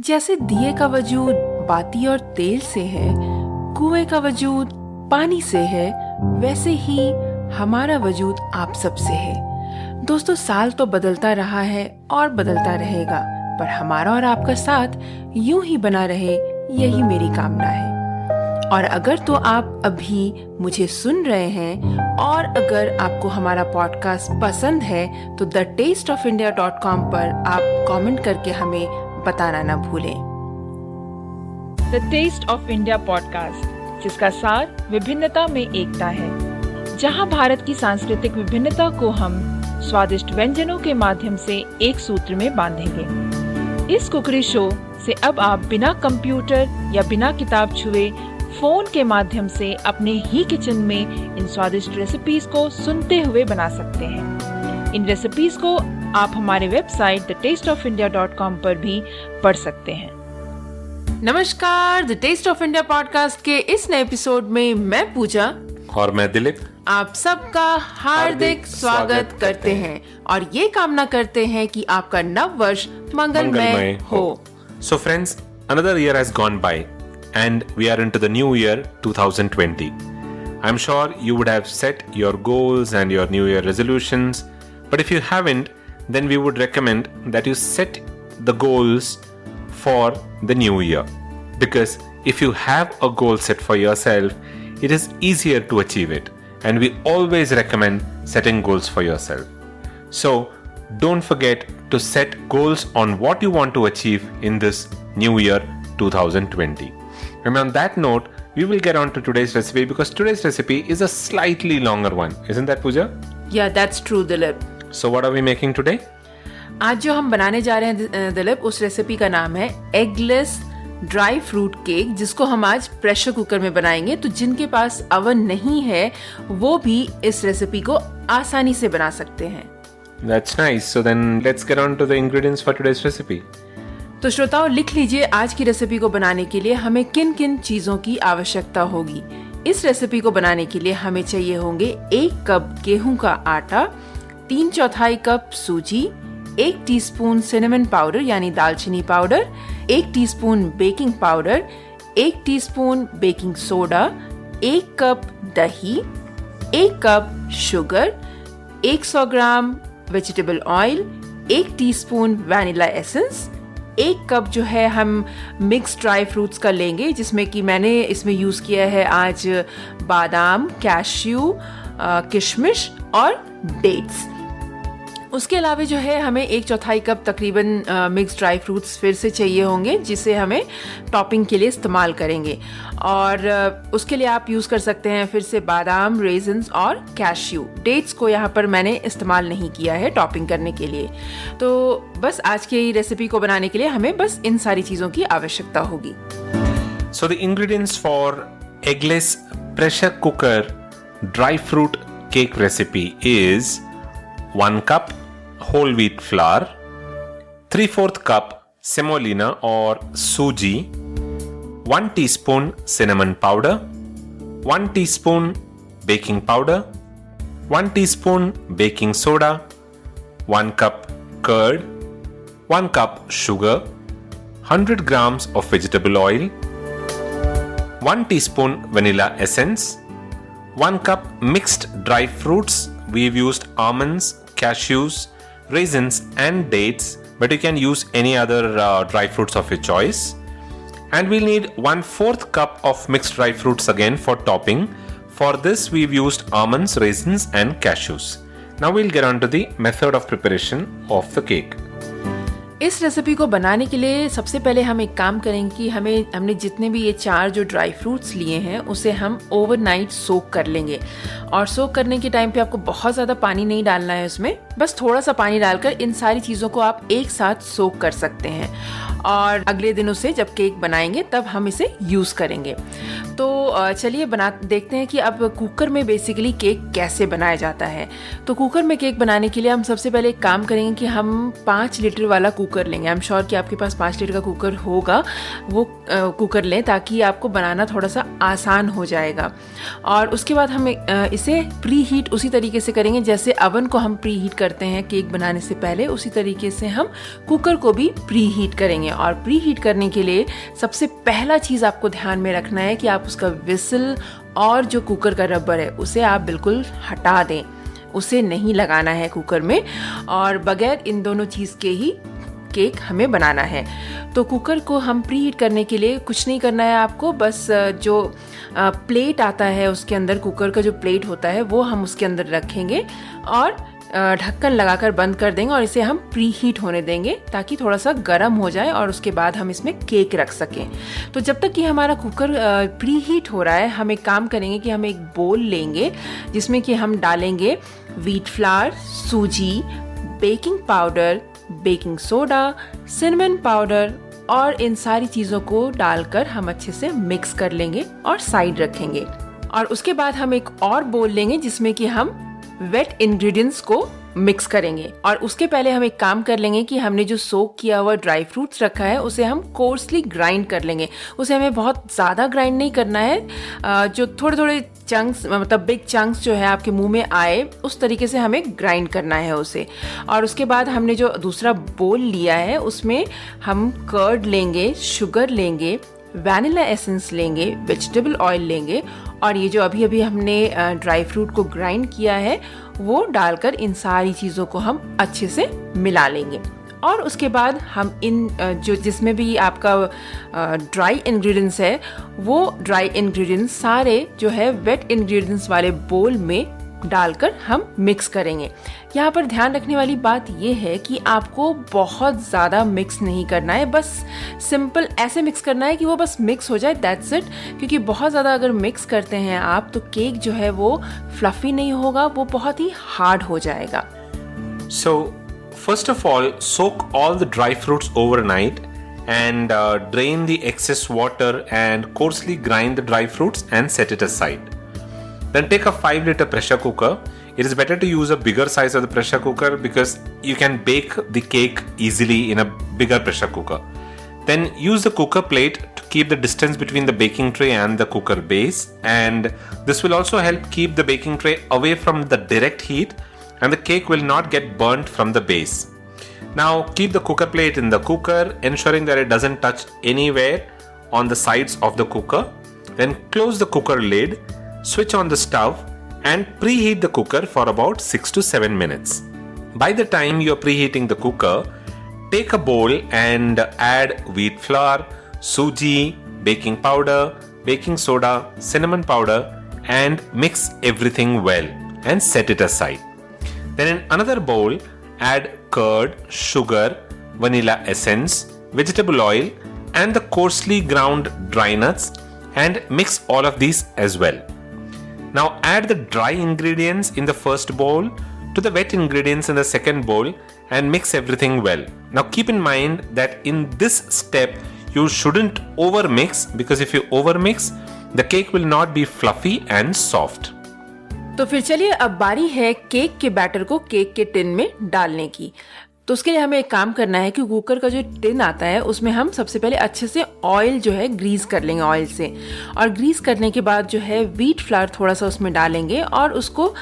जैसे दिए का वजूद बाती और तेल से है, कुएं का वजूद पानी से है, वैसे ही हमारा वजूद आप सब से है। दोस्तों, साल तो बदलता रहा है और बदलता रहेगा, पर हमारा और आपका साथ यूं ही बना रहे, यही मेरी कामना है। और अगर तो आप अभी मुझे सुन रहे हैं और अगर आपको हमारा पॉडकास्ट पसंद है तो thetasteofindia.com पर आप कमेंट करके हमें बताना ना भूलें। The taste of India podcast, जिसका सार विभिन्नता में एकता है, जहां भारत की सांस्कृतिक विभिन्नता को हम स्वादिष्ट व्यंजनों के माध्यम से एक सूत्र में बांधेंगे। इस कुकरी शो से अब आप बिना कंप्यूटर या बिना किताब छुए फोन के माध्यम से अपने ही किचन में इन स्वादिष्ट रेसिपीज को सुनते हुए बना सकते हैं। इन रेसिपीज को आप हमारे वेबसाइट thetasteofindia.com पर भी पढ़ सकते हैं। नमस्कार, the taste of India podcast के इस नए एपिसोड में मैं पूजा और मैं दिलीप आप सबका हार्दिक स्वागत करते हैं और ये कामना करते हैं कि आपका नव वर्ष मंगलमय हो। So friends, another year has gone by and we are into the new year 2020. I'm sure you would have set your goals and your new year resolutions, but if you haven't, then we would recommend that you set the goals for the new year, because if you have a goal set for yourself, it is easier to achieve it, and we always recommend setting goals for yourself. So don't forget to set goals on what you want to achieve in this new year 2020. And on that note, we will get on to today's recipe, because today's recipe is a slightly longer one. Isn't that, Pooja? Yeah, that's true, Dilip. So what are we making today? आज जो हम बनाने जा रहे हैं दिलीप, उस recipe का नाम है एगलेस ड्राई फ्रूट केक, जिसको हम आज प्रेशर कुकर में बनाएंगे। तो जिनके पास अवन नहीं है वो भी इस रेसिपी को आसानी से बना सकते हैं। That's nice. So then let's get on to the ingredients for today's recipe. तो श्रोताओ, लिख लीजिए आज की रेसिपी को बनाने के लिए हमें किन किन चीजों की आवश्यकता होगी। इस रेसिपी को बनाने के लिए हमें चाहिए होंगे 1 कप गेहूं का आटा, 3/4 कप सूजी, 1 टीस्पून सिनेमन पाउडर यानी दालचीनी powder, 1 teaspoon baking powder, 1 teaspoon baking soda, 1 cup दही, 1 cup sugar, 100 gram vegetable oil, 1 teaspoon vanilla essence, 1 cup जो है हम मिक्स ड्राई फ्रूट्स का लेंगे, जिसमें कि मैंने इसमें यूज़ किया है आज बादाम, कैश्यू, किशमिश और डेट्स। उसके अलावा जो है हमें 1/4 कप तकरीबन मिक्स ड्राई फ्रूट्स फिर से चाहिए होंगे, जिसे हमें टॉपिंग के लिए इस्तेमाल करेंगे। और उसके लिए आप यूज़ कर सकते हैं फिर से बादाम, रेजिन्स और कैश्यू। डेट्स को यहाँ पर मैंने इस्तेमाल नहीं किया है टॉपिंग करने के लिए। तो बस आज की रेसिपी को बनाने के लिए हमें बस इन सारी चीज़ों की आवश्यकता होगी। So the ingredients for eggless pressure cooker dry fruit cake recipe is 1 cup whole wheat flour, 3/4 cup semolina or suji, 1 teaspoon cinnamon powder, 1 teaspoon baking powder, 1 teaspoon baking soda, 1 cup curd, 1 cup sugar, 100 grams of vegetable oil, 1 teaspoon vanilla essence, 1 cup mixed dry fruits. We've used almonds, cashews, raisins and dates, but you can use any other dry fruits of your choice. And we'll need 1/4 cup of mixed dry fruits again for topping. For this we've used almonds, raisins and cashews. Now we'll get on to the method of preparation of the cake. इस recipe को बनाने के लिए सबसे पहले हम एक काम करेंगे कि हमने जितने भी ये 4 जो ड्राई फ्रूट्स लिए हैं उसे हम ओवरनाइट सोक कर लेंगे। और सोक करने के टाइम पे आपको बहुत ज़्यादा पानी नहीं डालना है उसमें, बस थोड़ा सा पानी डालकर इन सारी चीज़ों को आप एक साथ सोक कर सकते हैं। और अगले दिन उसे जब केक बनाएंगे तब हम इसे यूज़ करेंगे। तो चलिए देखते हैं कि अब कुकर में बेसिकली केक कैसे बनाया जाता है। तो कुकर में केक बनाने के लिए हम सबसे पहले एक काम करेंगे कि हम 5 लीटर वाला कुकर लेंगे। आई एम श्योर कि आपके पास 5 लीटर का कुकर होगा, वो कुकर लें ताकि आपको बनाना थोड़ा सा आसान हो जाएगा। और उसके बाद हम इसे प्री हीट उसी तरीके से करेंगे जैसे अवन को हम प्री हीट करते हैं केक बनाने से पहले, उसी तरीके से हम कुकर को भी प्री हीट करेंगे। और प्री हीट करने के लिए सबसे पहला चीज़ आपको ध्यान में रखना है कि आप उसका विसल और जो कुकर का रबर है उसे आप बिल्कुल हटा दें, उसे नहीं लगाना है कुकर में, और बगैर इन दोनों चीज़ के ही केक हमें बनाना है। तो कुकर को हम प्री हीट करने के लिए कुछ नहीं करना है आपको, बस जो प्लेट आता है उसके अंदर, कुकर का जो प्लेट होता है वो हम उसके अंदर रखेंगे और ढक्कन लगाकर बंद कर देंगे और इसे हम प्री हीट होने देंगे ताकि थोड़ा सा गर्म हो जाए और उसके बाद हम इसमें केक रख सकें। तो जब तक कि हमारा कुकर प्री हीट हो रहा है, हम एक काम करेंगे कि हम एक बोल लेंगे जिसमें कि हम डालेंगे व्हीट फ्लावर, सूजी, baking powder, baking soda, cinnamon powder, और इन सारी चीज़ों को डालकर हम अच्छे से मिक्स कर लेंगे और साइड रखेंगे। और उसके बाद हम एक और बोल लेंगे जिसमें कि हम वेट इंग्रेडिएंट्स को मिक्स करेंगे। और उसके पहले हम एक काम कर लेंगे कि हमने जो सोक किया हुआ ड्राई फ्रूट्स रखा है उसे हम कोर्सली ग्राइंड कर लेंगे। उसे हमें बहुत ज़्यादा ग्राइंड नहीं करना है, जो थोड़े थोड़े चंक्स, मतलब बिग चंक्स जो है आपके मुंह में आए उस तरीके से हमें ग्राइंड करना है उसे। और उसके बाद हमने जो दूसरा बोल लिया है उसमें हम कर्ड लेंगे, शुगर लेंगे, वैनिला एसेंस लेंगे, वेजिटेबल ऑयल लेंगे, और ये जो अभी अभी हमने ड्राई फ्रूट को ग्राइंड किया है वो डालकर इन सारी चीज़ों को हम अच्छे से मिला लेंगे। और उसके बाद हम इन जो जिसमें भी आपका ड्राई इंग्रेडिएंट्स है वो ड्राई इंग्रेडिएंट्स सारे जो है वेट इंग्रेडिएंट्स वाले बोल में डालकर हम मिक्स करेंगे। यहाँ पर ध्यान रखने वाली बात ये है कि आपको बहुत ज़्यादा मिक्स नहीं करना है, बस सिंपल ऐसे मिक्स करना है कि वो बस मिक्स हो जाए, दैट्स इट। क्योंकि बहुत ज़्यादा अगर मिक्स करते हैं आप तो केक जो है वो फ्लफी नहीं होगा, वो बहुत ही हार्ड हो जाएगा। So, first of all, soak all the dry fruits overnight and drain the excess water and coarsely grind the dry fruits and set it aside. Then take a 5-liter pressure cooker. It is better to use a bigger size of the pressure cooker because you can bake the cake easily in a bigger pressure cooker. Then use the cooker plate to keep the distance between the baking tray and the cooker base, and this will also help keep the baking tray away from the direct heat and the cake will not get burnt from the base. Now keep the cooker plate in the cooker, ensuring that it doesn't touch anywhere on the sides of the cooker. Then close the cooker lid, switch on the stove and preheat the cooker for about 6 to 7 minutes. By the time you are preheating the cooker, take a bowl and add wheat flour, suji, baking powder, baking soda, cinnamon powder and mix everything well and set it aside. Then in another bowl, add curd, sugar, vanilla essence, vegetable oil and the coarsely ground dry nuts and mix all of these as well. Now add the dry ingredients in the first bowl to the wet ingredients in the second bowl and mix everything well. Now keep in mind that in this step you shouldn't overmix, because if you overmix, the cake will not be fluffy and soft. तो फिर चलिए अब बारी है cake के batter को cake के tin में डालने की। तो उसके लिए हमें एक काम करना है कि कुकर का जो टिन आता है उसमें हम सबसे पहले अच्छे से ऑयल जो है ग्रीस कर लेंगे ऑयल से, और ग्रीस करने के बाद जो है व्हीट फ्लावर थोड़ा सा उसमें डालेंगे और उसको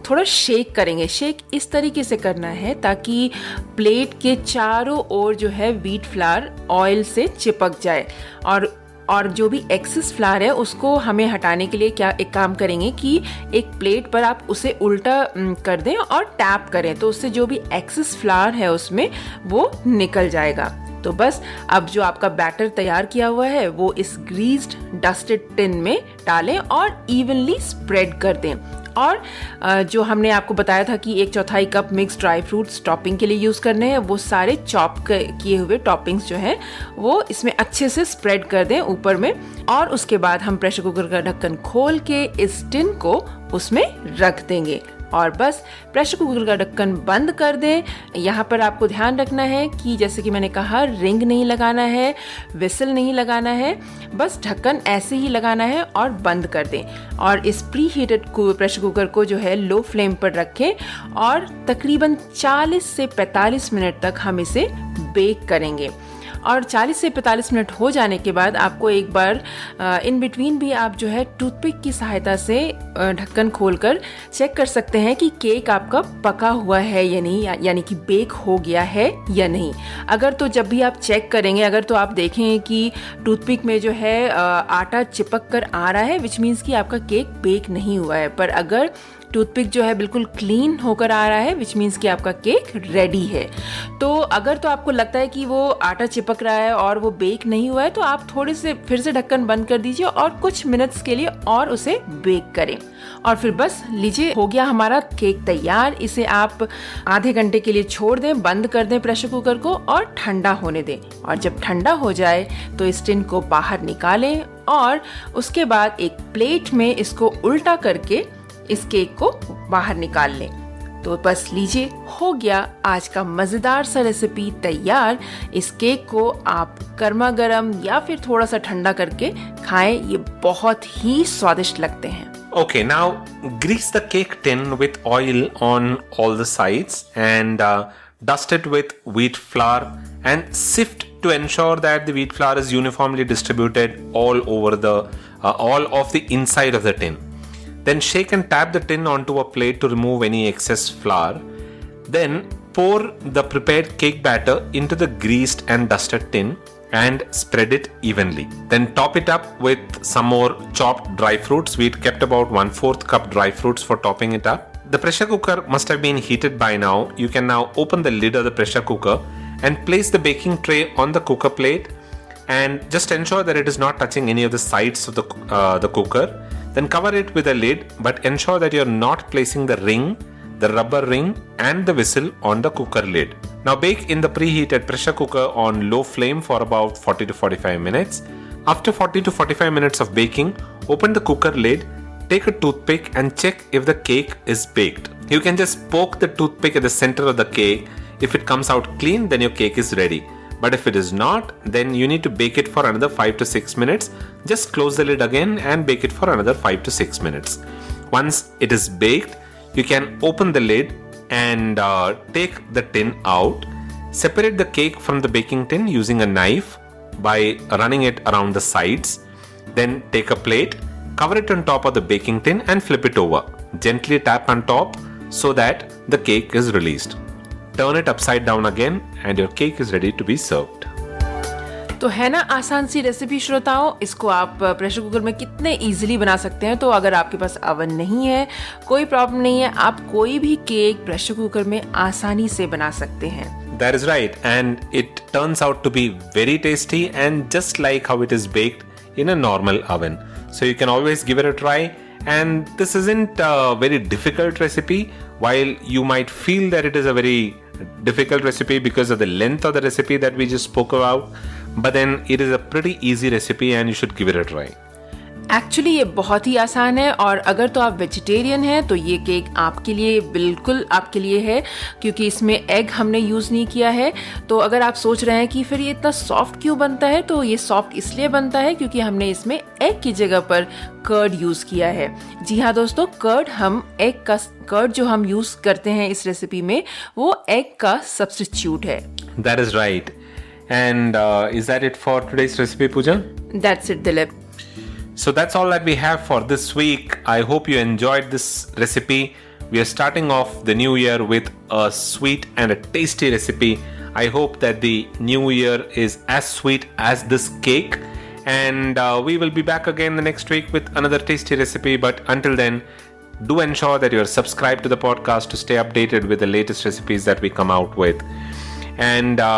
थोड़ा शेक करेंगे। शेक इस तरीके से करना है ताकि प्लेट के चारों ओर जो है व्हीट फ्लावर ऑयल से चिपक जाए, और जो भी एक्सेस फ्लावर है उसको हमें हटाने के लिए क्या एक काम करेंगे कि एक प्लेट पर आप उसे उल्टा कर दें और टैप करें, तो उससे जो भी एक्सेस फ्लावर है उसमें वो निकल जाएगा। तो बस अब जो आपका बैटर तैयार किया हुआ है वो इस ग्रीस्ड डस्टेड टिन में डालें और इवनली स्प्रेड कर दें। और जो हमने आपको बताया था कि 1/4 cup mix dry fruits topping के लिए यूज़ करने हैं, वो सारे चॉप किए हुए टॉपिंग्स जो हैं वो इसमें अच्छे से स्प्रेड कर दें ऊपर में। और उसके बाद हम प्रेशर कुकर का ढक्कन खोल के इस टिन को उसमें रख देंगे और बस प्रेशर कुकर का ढक्कन बंद कर दें। यहाँ पर आपको ध्यान रखना है कि जैसे कि मैंने कहा, रिंग नहीं लगाना है, विसल नहीं लगाना है, बस ढक्कन ऐसे ही लगाना है और बंद कर दें। और इस प्री हीटेड प्रेशर कुकर को जो है लो फ्लेम पर रखें और तकरीबन 40 से 45 मिनट तक हम इसे बेक करेंगे। और 40 से 45 मिनट हो जाने के बाद आपको एक बार इन बिटवीन भी आप जो है टूथपिक की सहायता से ढक्कन खोलकर चेक कर सकते हैं कि केक आपका पका हुआ है या नहीं, यानी कि बेक हो गया है या नहीं। अगर तो जब भी आप चेक करेंगे, अगर तो आप देखें कि टूथपिक में जो है आटा चिपक कर आ रहा है, विच मीन्स कि आपका केक बेक नहीं हुआ है। पर अगर टूथपिक जो है बिल्कुल क्लीन होकर आ रहा है, विच मीन्स कि आपका केक रेडी है। तो अगर तो आपको लगता है कि वो आटा चिपक रहा है और वो बेक नहीं हुआ है, तो आप थोड़े से फिर से ढक्कन बंद कर दीजिए और कुछ मिनट्स के लिए और उसे बेक करें। और फिर बस लीजिए, हो गया हमारा केक तैयार। इसे आप आधे घंटे के लिए छोड़ दें, बंद कर दें प्रेशर कुकर को और ठंडा होने दें। और जब ठंडा हो जाए तो इस टिन को बाहर निकालें और उसके बाद एक प्लेट में इसको उल्टा करके इस केक को बाहर निकाल लें। तो बस लीजिए, हो गया आज का मजेदार सा रेसिपी तैयार। इस केक को आप गर्मा गर्म या फिर थोड़ा सा ठंडा करके खाएं, ये बहुत ही स्वादिष्ट लगते हैं। Okay, now grease the cake tin with oil on all the sides and dust it with wheat flour and sift to ensure that the wheat flour is uniformly distributed all over all of the inside of the tin. Then shake and tap the tin onto a plate to remove any excess flour. Then pour the prepared cake batter into the greased and dusted tin and spread it evenly. Then top it up with some more chopped dry fruits. We'd kept about 1/4 cup dry fruits for topping it up. The pressure cooker must have been heated by now. You can now open the lid of the pressure cooker and place the baking tray on the cooker plate and just ensure that it is not touching any of the sides of the cooker. Then cover it with a lid, but ensure that you're not placing the ring, the rubber ring and the whistle on the cooker lid. Now bake in the preheated pressure cooker on low flame for about 40 to 45 minutes. After 40 to 45 minutes of baking, open the cooker lid, take a toothpick and check if the cake is baked. You can just poke the toothpick at the center of the cake. If it comes out clean, then your cake is ready. But if it is not, then you need to bake it for another 5 to 6 minutes. Just close the lid again and bake it for another 5 to 6 minutes. Once it is baked, you can open the lid and take the tin out. Separate the cake from the baking tin using a knife by running it around the sides. Then take a plate, cover it on top of the baking tin and flip it over. Gently tap on top so that the cake is released. Turn it upside down again and your cake is ready to be served. तो है ना आसान सी recipe श्रोताओं, इसको आप pressure cooker में कितने easily बना सकते हैं। तो अगर आपके पास ओवन नहीं है, कोई प्रॉब्लम नहीं है, आप कोई भी केक प्रेशर कुकर में आसानी से बना सकते हैं। That is right, and it turns out to be very tasty and just like how it is baked in a normal oven. So you can always give it a try. And this isn't a very difficult recipe. While you might feel that it is a very difficult recipe because of the length of the recipe that we just spoke about, but then it is a pretty easy recipe and you should give it a try. Actually ये बहुत ही आसान है और अगर तो आप vegetarian हैं तो ये केक आपके लिए, बिल्कुल आपके लिए है, क्योंकि इसमें एग हमने यूज़ नहीं किया है। तो अगर आप सोच रहे हैं कि फिर ये इतना सॉफ्ट क्यों बनता है, तो ये सॉफ्ट इसलिए बनता है क्योंकि हमने इसमें एग की जगह पर कर्ड यूज़ किया है। जी हाँ दोस्तों, कर्ड जो हम यूज़ करते हैं इस रेसिपी में, वो एग का सब्स्टिट्यूट है। That is right. And is that it for today's recipe, Pooja? That's it, Dilip. So that's all that we have for this week. I hope you enjoyed this recipe. We are starting off the new year with a sweet and a tasty recipe. I hope that the new year is as sweet as this cake. And we will be back again the next week with another tasty recipe. But until then, do ensure that you are subscribed to the podcast to stay updated with the latest recipes that we come out with. And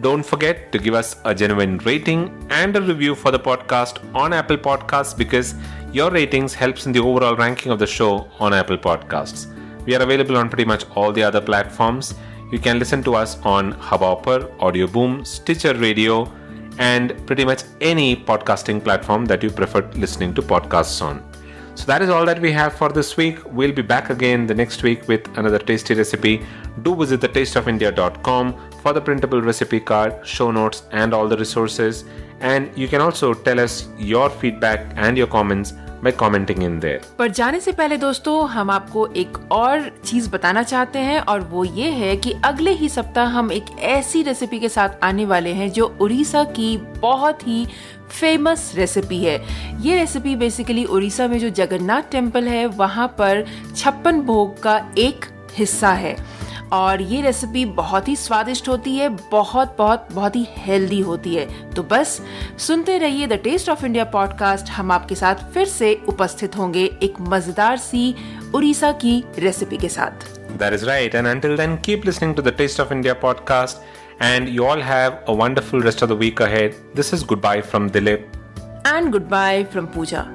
don't forget to give us a genuine rating and a review for the podcast on Apple Podcasts, because your ratings helps in the overall ranking of the show on Apple Podcasts. We are available on pretty much all the other platforms. You can listen to us on Hubhopper, Audio Boom, Stitcher Radio, and pretty much any podcasting platform that you prefer listening to podcasts on. So that is all that we have for this week. We'll be back again the next week with another tasty recipe. Do visit thetasteofindia.com for the printable recipe card, show notes, and all the resources. And you can also tell us your feedback and your comments by commenting in there. पर जाने से पहले दोस्तों हम आपको एक और चीज बताना चाहते हैं और वो ये है कि अगले ही सप्ताह हम एक ऐसी रेसिपी के साथ आने वाले हैं जो उड़ीसा की बहुत ही फेमस रेसिपी है। ये रेसिपी बेसिकली उड़ीसा में जो जगन्नाथ टेम्पल है वहाँ पर 56 भोग का एक हिस्सा है और ये रेसिपी बहुत ही स्वादिष्ट होती है, बहुत ही हेल्दी होती है। तो बस सुनते रहिए the taste of India podcast. हम आपके साथ फिर से उपस्थित होंगे एक मजेदार सी उड़ीसा की रेसिपी के साथ। That is right. And until then, keep listening to the Taste of India podcast. And you all have a wonderful rest of the week ahead. This is goodbye from Dilip. And goodbye from Pooja.